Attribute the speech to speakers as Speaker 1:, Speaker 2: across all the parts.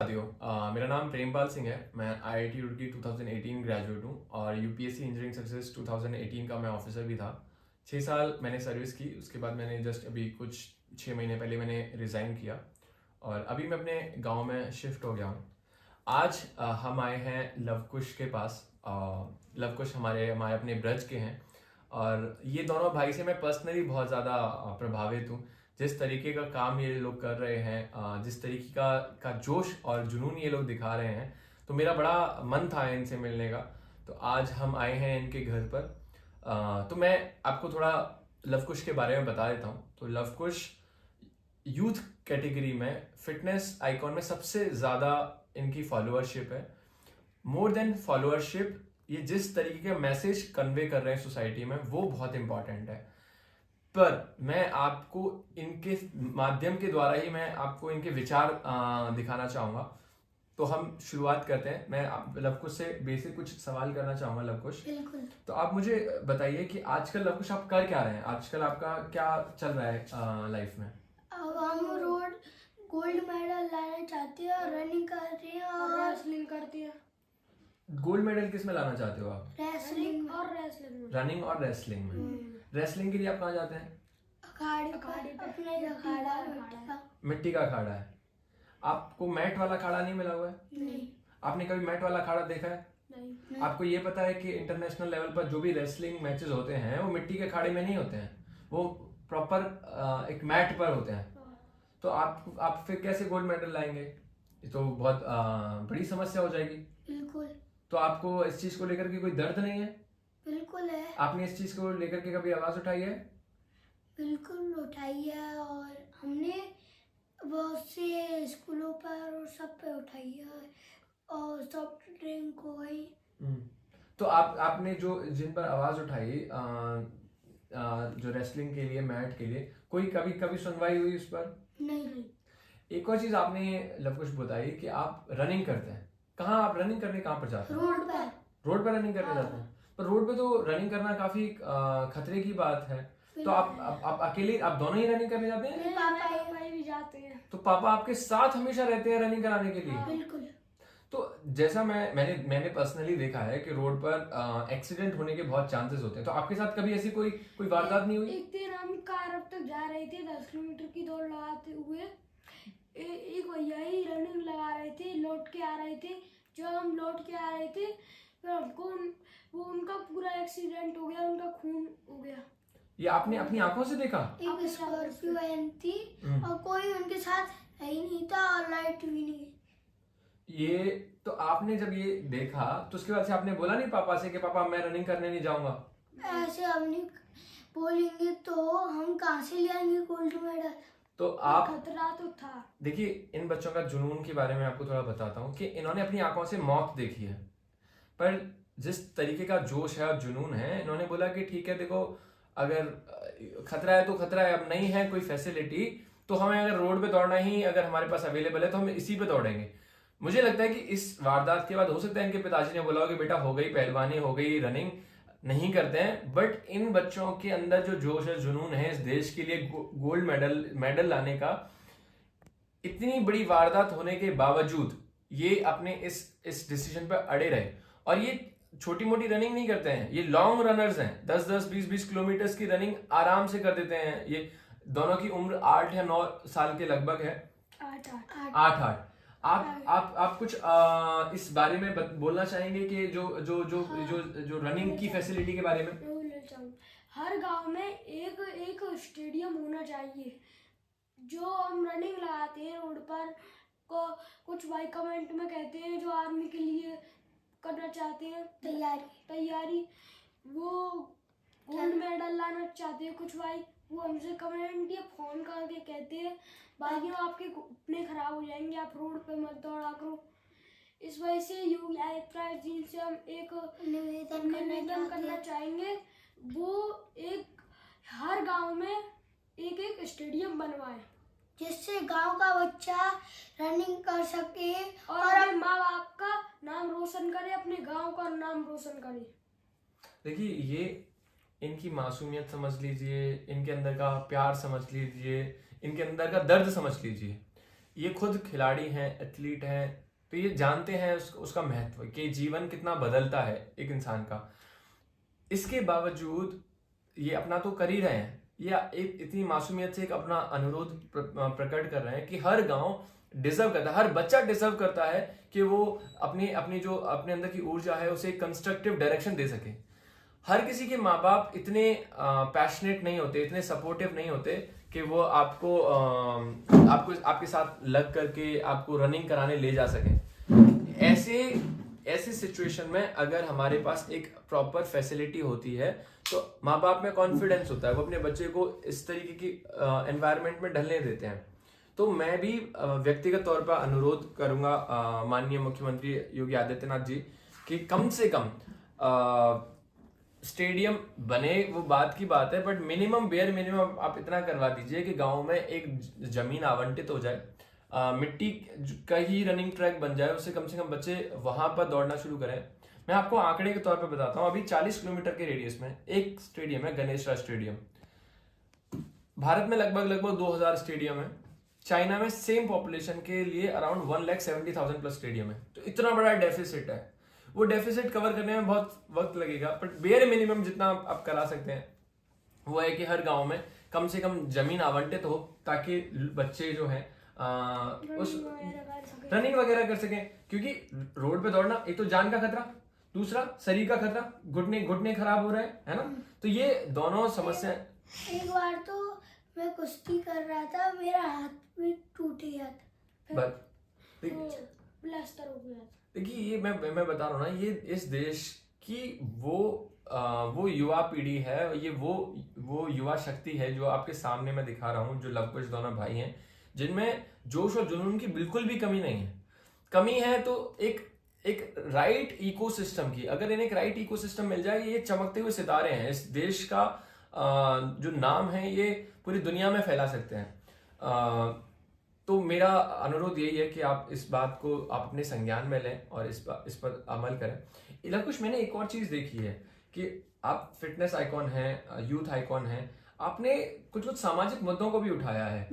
Speaker 1: साथियों, मेरा नाम प्रेमपाल सिंह है। मैं आईआईटी रुड़की 2018 ग्रेजुएट हूँ और यूपीएससी इंजीनियरिंग सक्सेस 2018 का मैं ऑफिसर भी था। 6 साल मैंने सर्विस की। उसके बाद मैंने जस्ट अभी कुछ 6 महीने पहले मैंने रिज़ाइन किया और अभी मैं अपने गांव में शिफ्ट हो गया हूँ। आज हम आए हैं लवकुश के पास। लवकुश हमारे हमारे अपने ब्रज के हैं और ये दोनों भाई से मैं पर्सनली बहुत ज़्यादा प्रभावित हूँ। जिस तरीके का काम ये लोग कर रहे हैं, जिस तरीके का जोश और जुनून ये लोग दिखा रहे हैं, तो मेरा बड़ा मन था इनसे मिलने का। तो आज हम आए हैं इनके घर पर। तो मैं आपको थोड़ा लवकुश के बारे में बता देता हूँ। तो लवकुश यूथ कैटेगरी में फिटनेस आइकॉन में सबसे ज़्यादा इनकी फॉलोअरशिप है। मोर देन फॉलोअरशिप, ये जिस तरीके का मैसेज कन्वे कर रहे हैं सोसाइटी में वो बहुत इंपॉर्टेंट है। पर मैं आपको इनके माध्यम के द्वारा ही मैं आपको इनके विचार दिखाना चाहूँगा। तो हम शुरुआत करते हैं। मैं लवकुश से बेसिक कुछ सवाल करना चाहूँगा। लवकुश,
Speaker 2: बिल्कुल।
Speaker 1: तो आप मुझे बताइए कि आजकल लवकुश आप कर क्या रहे हैं? आजकल आपका क्या चल रहा है लाइफ में?
Speaker 2: अब हम रोड गोल्ड मेडल लाना चाहते हैं और रनिंग कर रहे हैं और
Speaker 3: रेसलिंग करती है।
Speaker 1: गोल्ड मेडल किस में लाना चाहते हो आप?
Speaker 2: रेसलिंग
Speaker 3: और रेसलिंग में।
Speaker 1: रनिंग और रेसलिंग में। रेसलिंग के लिए आप कहाँ जाते हैं?
Speaker 2: अखाड़े
Speaker 3: अखाड़े पे।
Speaker 2: अपना ही अखाड़ा है मिट्टी का।
Speaker 1: मिट्टी का अखाड़ा है। आपको मैट वाला अखाड़ा नहीं मिला हुआ है?
Speaker 2: नहीं
Speaker 1: आपने कभी मैट वाला अखाड़ा देखा है?
Speaker 3: नहीं।
Speaker 1: आपको ये पता है कि इंटरनेशनल लेवल पर जो भी रेसलिंग मैचेस होते हैं वो मिट्टी के अखाड़े में नहीं होते हैं, वो प्रॉपर एक मैट पर होते हैं। तो आप फिर कैसे गोल्ड मेडल लाएंगे? ये तो बहुत बड़ी समस्या हो जाएगी।
Speaker 2: बिल्कुल
Speaker 1: तो आपको इस चीज को लेकर के कोई दर्द नहीं है?
Speaker 2: बिल्कुल है।
Speaker 1: आपने इस चीज को लेकर के कभी आवाज उठाई है?
Speaker 2: बिल्कुल उठाई है और हमने बहुत से स्कूलों पर और सब पे उठाई है और सब ट्रेनिंग हो गई।
Speaker 1: तो आपने जो जिन पर आवाज उठाई, जो रेसलिंग के लिए, मैट के लिए, कोई कभी कभी सुनवाई हुई उस पर?
Speaker 2: नहीं।
Speaker 1: एक और चीज आपने लवकुश बताई कि आप रनिंग करते हैं। कहाँ आप रनिंग करने कहाँ पर जाते हैं?
Speaker 2: रोड पर।
Speaker 1: रोड पर रनिंग करने जाते हैं। पर रोड पे तो रनिंग करना काफी खतरे की बात है। तो आप अकेले, आप दोनों ही रनिंग करने जाते हैं?
Speaker 2: मेरे पापा
Speaker 3: भी जाते हैं।
Speaker 1: तो पापा आपके साथ हमेशा रहते हैं रनिंग कराने के लिए?
Speaker 2: बिल्कुल।
Speaker 1: तो जैसा मैंने पर्सनली देखा है कि रोड पर एक्सीडेंट होने के बहुत चांसेस होते हैं। तो आपके साथ कभी ऐसी कोई वारदात नहीं हुई?
Speaker 3: एक दिन हम कारब तक जा रहे थे 10 किलोमीटर की दौड़ लगाते हुए। एक भैया ही रनिंग लगा रहे थे, लौट के आ रहे थे। जब हम लौट के आ रहे थे फिर हमको उनका पूरा एक्सीडेंट हो गया, उनका खून हो गया।
Speaker 1: ये आपने अपनी आंखों से देखा?
Speaker 2: एक स्कॉर्पियो वैन थी और कोई उनके साथ है ही नहीं था और लाइट भी नहीं।
Speaker 1: ये तो आपने जब ये देखा तो उसके बाद से आपने बोला नहीं पापा से कि पापा मैं रनिंग करने नहीं जाऊंगा?
Speaker 2: ऐसे हम नहीं बोलेंगे तो हम कहाँ से ले आएंगे गोल्ड मेडल?
Speaker 1: तो आप
Speaker 3: खतरा तो था।
Speaker 1: देखिए, इन बच्चों का जुनून के बारे में आपको थोड़ा बताता हूँ कि इन्होंने अपनी आंखों से मौत देखी है, पर जिस तरीके का जोश है और जुनून है, इन्होंने बोला कि ठीक है, देखो अगर खतरा है तो खतरा है, अब नहीं है कोई फैसिलिटी तो हमें अगर रोड पे दौड़ना ही अगर हमारे पास अवेलेबल है तो हम इसी पे दौड़ेंगे। मुझे लगता है कि इस वारदात के बाद हो सकता है इनके पिताजी ने बोला हो कि बेटा हो गई पहलवानी, हो गई रनिंग, नहीं करते हैं। बट इन बच्चों के अंदर जो जोश है, जुनून है इस देश के लिए गोल्ड मेडल लाने का, इतनी बड़ी वारदात होने के बावजूद ये अपने इस डिसीजन पर अड़े रहे। और ये छोटी मोटी रनिंग नहीं करते हैं, ये लॉन्ग रनर्स हैं। 10-10, 20-20 किलोमीटर की रनिंग आराम से कर देते हैं। ये दोनों की उम्र 8 या 9 साल के लगभग है। 8-8। आप कुछ इस बारे में बोलना चाहेंगे कि जो रनिंग की फैसिलिटी के बारे में?
Speaker 3: हर गांव में एक स्टेडियम होना चाहिए। जो हम रनिंग लगाते हैं रोड पर को कुछ भाई कमेंट में कहते हैं जो आर्मी के लिए करना चाहते हैं तैयारी, वो गोल्ड मेडल लाना चाहते हैं कुछ भाई, वो हमसे कमेंट या फोन करके कहते हैं भाइयों आपके घुटने खराब हो जाएंगे, आप रोड पे मत दौड़ा करो। इस वजह से यू लाइफ प्राइज जिनसे हम एक निवेदन करना चाहेंगे, वो एक हर गांव में एक स्टेडियम बनवाए
Speaker 2: जिससे गांव का बच्चा रनिंग कर सके
Speaker 3: और अपने माँ बाप का नाम रोशन करे, अपने गांव का नाम रोशन करे।
Speaker 1: देखिए, ये इनकी मासूमियत समझ लीजिए, इनके अंदर का प्यार समझ लीजिए, इनके अंदर का दर्द समझ लीजिए। ये खुद खिलाड़ी हैं, एथलीट हैं, तो ये जानते हैं उसका महत्व कि जीवन कितना बदलता है एक इंसान का। इसके बावजूद ये अपना तो कर ही रहे हैं, ये एक इतनी मासूमियत से एक अपना अनुरोध प्रकट कर रहे हैं कि हर गांव डिजर्व करता है, हर बच्चा डिजर्व करता है कि वो अपनी अपनी जो अपने अंदर की ऊर्जा है उसे कंस्ट्रक्टिव डायरेक्शन दे सके। हर किसी के माँ बाप इतने पैशनेट नहीं होते, इतने सपोर्टिव नहीं होते कि वो आपको आपके साथ लग करके आपको रनिंग कराने ले जा सकें। ऐसे सिचुएशन में अगर हमारे पास एक प्रॉपर फैसिलिटी होती है तो माँ बाप में कॉन्फिडेंस होता है, वो अपने बच्चे को इस तरीके की एनवायरनमेंट में ढलने देते हैं। तो मैं भी व्यक्तिगत तौर पर अनुरोध करूंगा माननीय मुख्यमंत्री योगी आदित्यनाथ जी कि कम से कम स्टेडियम बने, वो बात की बात है, बट मिनिमम बेयर मिनिमम आप इतना करवा दीजिए कि गांव में एक जमीन आवंटित हो जाए, मिट्टी का ही रनिंग ट्रैक बन जाए, उससे कम से कम बच्चे वहां पर दौड़ना शुरू करें। मैं आपको आंकड़े के तौर पर बताता हूँ, अभी 40 किलोमीटर के रेडियस में एक स्टेडियम है, गणेश राज स्टेडियम। भारत में लगभग 2000 स्टेडियम है। चाइना में सेम पॉपुलेशन के लिए अराउंड 1,70,000 प्लस स्टेडियम है। तो इतना बड़ा डेफिसिट है, वो डेफिसिट कवर करने में बहुत वक्त लगेगा, बट बेयर मिनिमम जितना आप करा सकते हैं वो है कि हर गांव में कम से कम जमीन आवंटित हो ताकि बच्चे जो है उस रनिंग वगैरह कर सकें। क्योंकि रोड पे दौड़ना एक तो जान का खतरा, दूसरा शरीर का खतरा, घुटने खराब हो रहे हैं, है ना। तो ये दोनों समस्या।
Speaker 2: एक बार तो मैं कुश्ती कर रहा था, मेरा हाथ भी टूट गया था,
Speaker 3: प्लास्टर हो गया।
Speaker 1: देखिए ये मैं बता रहा हूँ ना, ये इस देश की वो युवा पीढ़ी है, ये वो युवा शक्ति है जो आपके सामने मैं दिखा रहा हूँ, जो लवकुश दोनों भाई हैं, जिनमें जोश और जुनून की बिल्कुल भी कमी नहीं है। कमी है तो एक राइट इकोसिस्टम की। अगर इन्हें एक राइट इकोसिस्टम मिल जाए, ये चमकते हुए सितारे हैं, इस देश का जो नाम है ये पूरी दुनिया में फैला सकते हैं। तो मेरा अनुरोध यही है कि आप इस बात को आप अपने संज्ञान में लें और इस पर अमल करें। लवकुश, मैंने एक और चीज देखी है कि आप फिटनेस आइकॉन हैं, यूथ आइकॉन हैं, आपने कुछ सामाजिक मुद्दों को भी उठाया है।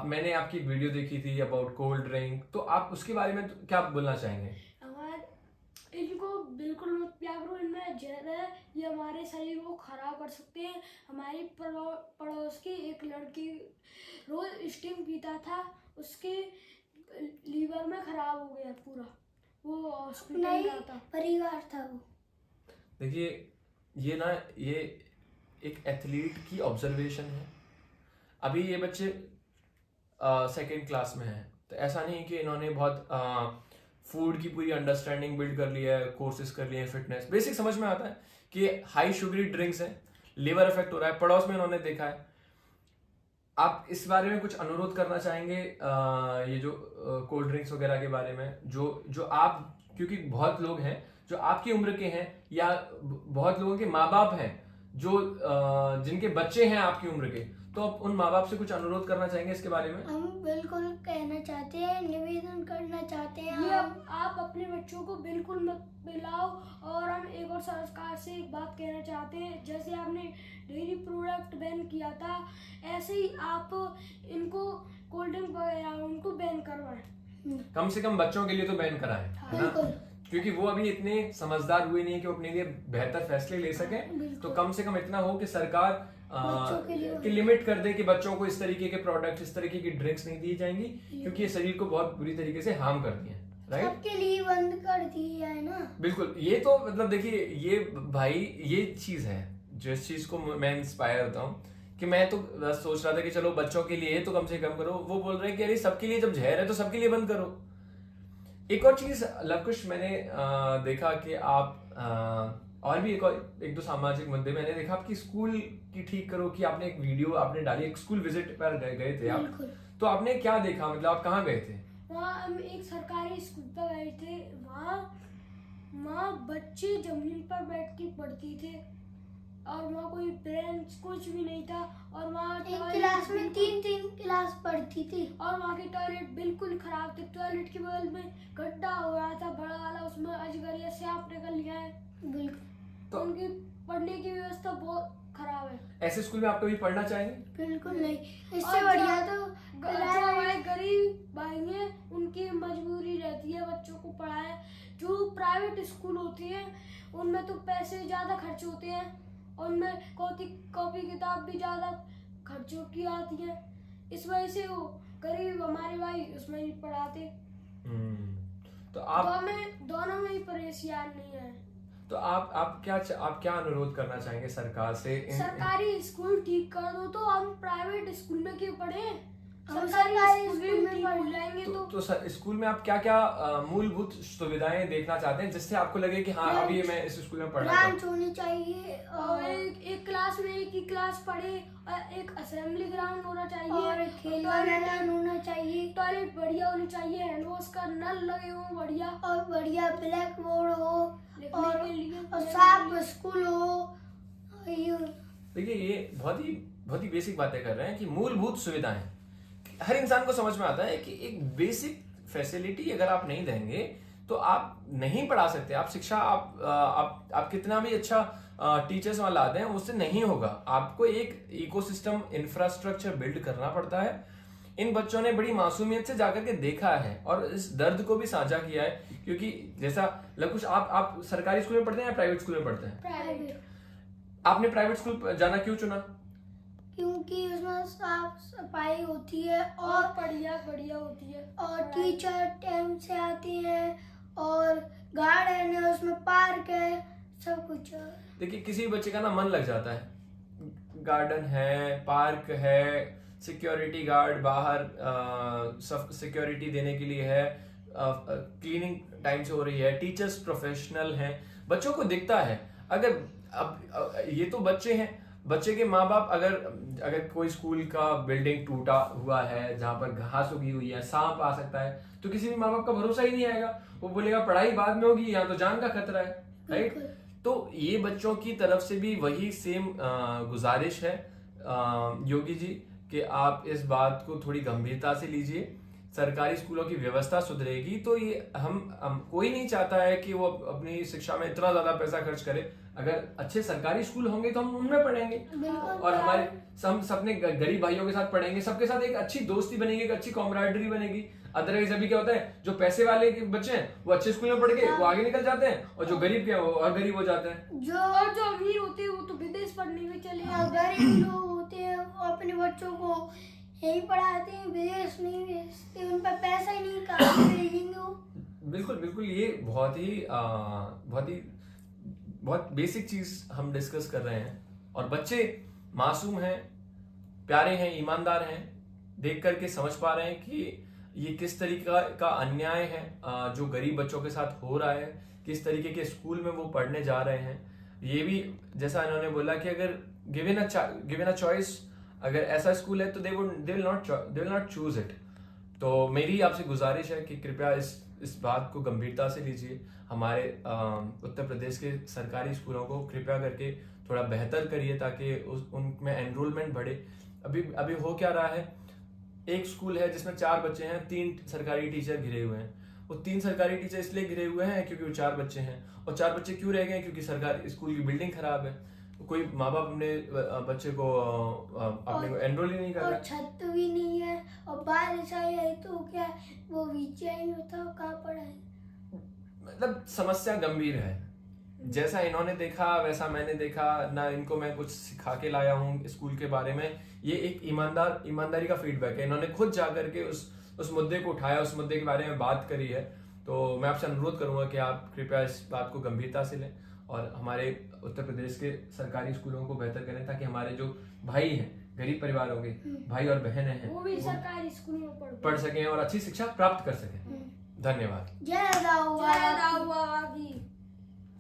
Speaker 1: मैंने आपकी एक वीडियो देखी थी अबाउट कोल्ड ड्रिंक, तो आप उसके बारे में क्या बोलना चाहेंगे?
Speaker 3: इनको बिल्कुल मत पिया करो, इनमें जहर है, ये हमारे शरीर को खराब कर सकते हैं। हमारी पड़ोस की एक लड़की रोज स्टिंग पीता था, उसके लीवर में खराब हो गया पूरा, वो हॉस्पिटल गया था।
Speaker 2: परिवार था वो।
Speaker 1: देखिए ये एक एथलीट की ऑब्जर्वेशन है। अभी ये बच्चे सेकेंड क्लास में हैं, तो ऐसा नहीं कि इन्होंने बहुत फूड की पूरी अंडरस्टैंडिंग बिल्ड कर लिया है, कोर्सेज कर लिए हैं, फिटनेस बेसिक समझ में आता है कि हाई शुगरी ड्रिंक्स हैं, लिवर इफेक्ट हो रहा है, पड़ोस में इन्होंने देखा है। आप इस बारे में कुछ अनुरोध करना चाहेंगे ये जो कोल्ड ड्रिंक्स वगैरह के बारे में, जो आप, क्योंकि बहुत लोग हैं जो आपकी उम्र के हैं या बहुत लोगों के माँ बाप हैं जो जिनके बच्चे हैं आपकी उम्र के, तो आप उन माँ बाप से कुछ अनुरोध करना चाहेंगे इसके बारे में?
Speaker 2: हम बिल्कुल कहना चाहते हैं, निवेदन करना चाहते हैं,
Speaker 3: ये आप अपने बच्चों को बिल्कुल मत पिलाओ। और हम एक और सरकार से एक बात कहना चाहते हैं, जैसे आपने डेयरी प्रोडक्ट बैन किया था, ऐसे ही आप इनको कोल्ड ड्रिंक वगैरह उनको बैन करवाएं।
Speaker 1: कम से कम बच्चों के लिए तो बैन कराएं, है ना, क्योंकि वो अभी इतने समझदार हुए नहीं कि वो अपने लिए बेहतर फैसले ले सकें। तो कम से कम इतना हो कि सरकार की लिमिट कर दे कि बच्चों को इस तरीके के प्रोडक्ट्स, इस तरीके की ड्रिंक्स नहीं दी जाएंगी, क्योंकि ये शरीर को बहुत बुरी तरीके से हार्म करती हैं। राइट,
Speaker 2: सबके लिए बंद कर दिया है ना।
Speaker 1: बिल्कुल, ये तो मतलब देखिए ये भाई ये चीज है जिस चीज को मैं इंस्पायर होता हूँ कि मैं तो बस सोच रहा था कि चलो बच्चों के लिए तो कम से कम करो, वो बोल रहे हैं कि अरे सबके लिए जब जहर है तो सबके लिए बंद करो। एक और चीज लवकुश, मैंने देखा कि आप और भी एक दो सामाजिक मुद्दे मैंने देखा आपकी स्कूल की ठीक करो की आपने एक वीडियो आपने डाली, एक स्कूल विजिट पर गए थे आप, तो आपने क्या देखा, मतलब आप कहाँ गए थे?
Speaker 3: वहाँ हम एक सरकारी स्कूल पर गए थे। वहाँ बच्चे जमीन पर बैठ के पढ़ती थे और वहाँ कोई बेंच कुछ भी नहीं था, और वहाँ
Speaker 2: एक क्लास में तीन क्लास पढ़ती थी,
Speaker 3: और वहाँ के टॉयलेट बिल्कुल खराब थे। टॉयलेट के बगल में गड्ढा हो रहा था बड़ा वाला, उसमें अजगर या सांप निकल गया है।
Speaker 2: बिल्कुल।
Speaker 3: तो उनकी पढ़ने की व्यवस्था बहुत खराब है।
Speaker 1: ऐसे स्कूल में आप कभी पढ़ना चाहेंगे?
Speaker 2: बिल्कुल नहीं,
Speaker 3: और
Speaker 2: इससे
Speaker 3: जो-
Speaker 2: बढ़िया तो
Speaker 3: जो हमारे गरीब भाई हैं उनकी मजबूरी रहती है बच्चों को पढ़ाए। जो प्राइवेट स्कूल होते हैं उनमें तो पैसे ज़्यादा खर्च होते हैं और उनमें कॉपी किताब भी ज़्यादा खर्चों की आती है। इस वजह से वो गरीब हमारे भाई उसमें ही पढ़ाते।
Speaker 1: तो आप
Speaker 3: दोनों में ही परेशान नहीं है।
Speaker 1: तो आप क्या अनुरोध करना चाहेंगे सरकार से?
Speaker 3: सरकारी स्कूल ठीक कर दो तो हम प्राइवेट स्कूल में क्यों पढ़े?
Speaker 2: हम
Speaker 3: सरकारी
Speaker 2: सरकारी
Speaker 3: स्कूल में
Speaker 2: स्कूल में
Speaker 3: ठीक हो जाएंगे तो
Speaker 1: स्कूल में आप क्या मूलभूत सुविधाएं देखना चाहते हैं जिससे आपको लगे कि हाँ अभी मैं इस स्कूल में पढ़ना
Speaker 2: ब्रांच होनी चाहिए
Speaker 3: और
Speaker 2: और
Speaker 3: एक क्लास में एक ही क्लास पढ़े और एक असेंबली ग्राउंड होना चाहिए
Speaker 2: और खेल का मैदान होना चाहिए
Speaker 3: टॉयलेट बढ़िया होनी चाहिए, हैंड वॉश का नल लगे हो बढ़िया
Speaker 2: और बढ़िया ब्लैक बोर्ड हो
Speaker 3: लिखने के लिए
Speaker 2: और साफ स्कूल हो।
Speaker 1: देखिए ये बहुत ही बेसिक बातें कर रहे हैं कि मूलभूत सुविधाएं हर इंसान को समझ में आता है कि एक बेसिक फैसिलिटी अगर आप नहीं देंगे तो आप नहीं पढ़ा सकते। आप शिक्षा आप कितना भी अच्छा टीचर्स वहां ला दें उससे नहीं होगा। आपको एक इकोसिस्टम इंफ्रास्ट्रक्चर बिल्ड करना पड़ता है। इन बच्चों ने बड़ी मासूमियत से जाकर के देखा है और इस दर्द को भी साझा किया है क्योंकि जैसा लकुश आप सरकारी स्कूल में पढ़ते हैं या प्राइवेट स्कूल में पढ़ते हैं?
Speaker 3: प्राइवेट।
Speaker 1: आपने प्राइवेट स्कूल जाना क्यों चुना?
Speaker 2: क्योंकि उसमें साफ सफाई होती है
Speaker 3: और बढ़िया होती है
Speaker 2: और टीचर टाइम से आते हैं और गार्डन है, उसमें पार्क है, सब कुछ है।
Speaker 1: देखिए किसी बच्चे का ना मन लग जाता है, गार्डन है, पार्क है, सिक्योरिटी गार्ड बाहर सब सिक्योरिटी देने के लिए है, क्लीनिंग टाइम से हो रही है, टीचर्स प्रोफेशनल हैं, बच्चों को दिखता है। अगर अब ये तो बच्चे हैं, बच्चे के माँ बाप अगर कोई स्कूल का बिल्डिंग टूटा हुआ है जहां पर घास उगी हुई है, सांप आ सकता है, तो किसी भी माँ बाप का भरोसा ही नहीं आएगा। वो बोलेगा पढ़ाई बाद में होगी, यहाँ तो जान का खतरा है, राइट? तो ये बच्चों की तरफ से भी वही सेम गुजारिश है योगी जी कि आप इस बात को थोड़ी गंभीरता से लीजिए। सरकारी स्कूलों की व्यवस्था सुधरेगी तो ये हम कोई नहीं चाहता है कि वो अपनी शिक्षा में इतना ज्यादा पैसा खर्च करे। अगर अच्छे सरकारी स्कूल होंगे तो हम उनमें पढ़ेंगे और हमारे हम अपने गरीब भाइयों के साथ पढ़ेंगे, सबके साथ एक अच्छी दोस्ती बनेगी, एक अच्छी कॉमराडरी बनेगी। अदरवाइज अभी क्या होता है, जो पैसे वाले के बच्चे हैं वो अच्छे स्कूल में पढ़ के वो आगे निकल जाते हैं और जो गरीब के हैं वो और गरीब हो जाते हैं।
Speaker 3: जो अमीर होते हैं वो तो विदेश पढ़ने में चले
Speaker 2: और गरीब लोग होते हैं वो अपने बच्चों को यही पढ़ाते हैं, विदेश नहीं भेजते, उन पर पैसा ही नहीं, कहाँ से भेजेंगे वो।
Speaker 1: बिल्कुल ये बहुत बेसिक चीज हम डिस्कस कर रहे हैं और बच्चे मासूम हैं, प्यारे हैं, ईमानदार हैं, देख करके समझ पा रहे हैं कि ये किस तरीका का अन्याय है जो गरीब बच्चों के साथ हो रहा है, किस तरीके के स्कूल में वो पढ़ने जा रहे हैं। ये भी जैसा इन्होंने बोला कि अगर गिवन अ चॉइस, अगर ऐसा स्कूल है तो they will not choose it. तो मेरी आपसे गुजारिश है कि कृपया इस बात को गंभीरता से लीजिए। हमारे उत्तर प्रदेश के सरकारी स्कूलों को कृपया करके थोड़ा बेहतर करिए ताकि उनमें एनरोलमेंट बढ़े। अभी हो क्या रहा है, एक स्कूल है जिसमें 4 बच्चे हैं, 3 सरकारी टीचर घिरे हुए हैं। वो 3 सरकारी टीचर इसलिए घिरे हुए हैं क्योंकि वो 4 बच्चे हैं, और 4 बच्चे क्यों रह गए? क्योंकि सरकारी स्कूल की बिल्डिंग खराब है। कोई माँ बाप अपने बच्चे को अपने को एनरोल ही नहीं कर रहा।
Speaker 2: और छत भी नहीं है और बारिश आई है तो क्या वो नीचे ही होता, कहाँ पढ़ाए?
Speaker 1: मतलब समस्या गंभीर है। जैसा इन्होंने देखा वैसा मैंने देखा ना, इनको मैं कुछ सिखा के लाया हूँ स्कूल के बारे में। ये एक ईमानदारी का फीडबैक है। इन्होंने खुद जाकर के उस मुद्दे को उठाया, उस मुद्दे के बारे में बात करी है। तो मैं आपसे अनुरोध करूंगा कि आप कृपया इस बात को गंभीरता से लें और हमारे उत्तर प्रदेश के सरकारी स्कूलों को बेहतर करें ताकि हमारे जो भाई हैं, गरीब परिवारों के भाई और बहनें हैं,
Speaker 3: वो भी सरकारी स्कूल में
Speaker 1: पढ़ सकें और अच्छी शिक्षा प्राप्त कर सकें। धन्यवाद।
Speaker 2: जय दाऊआ।
Speaker 3: जय दाऊआ की।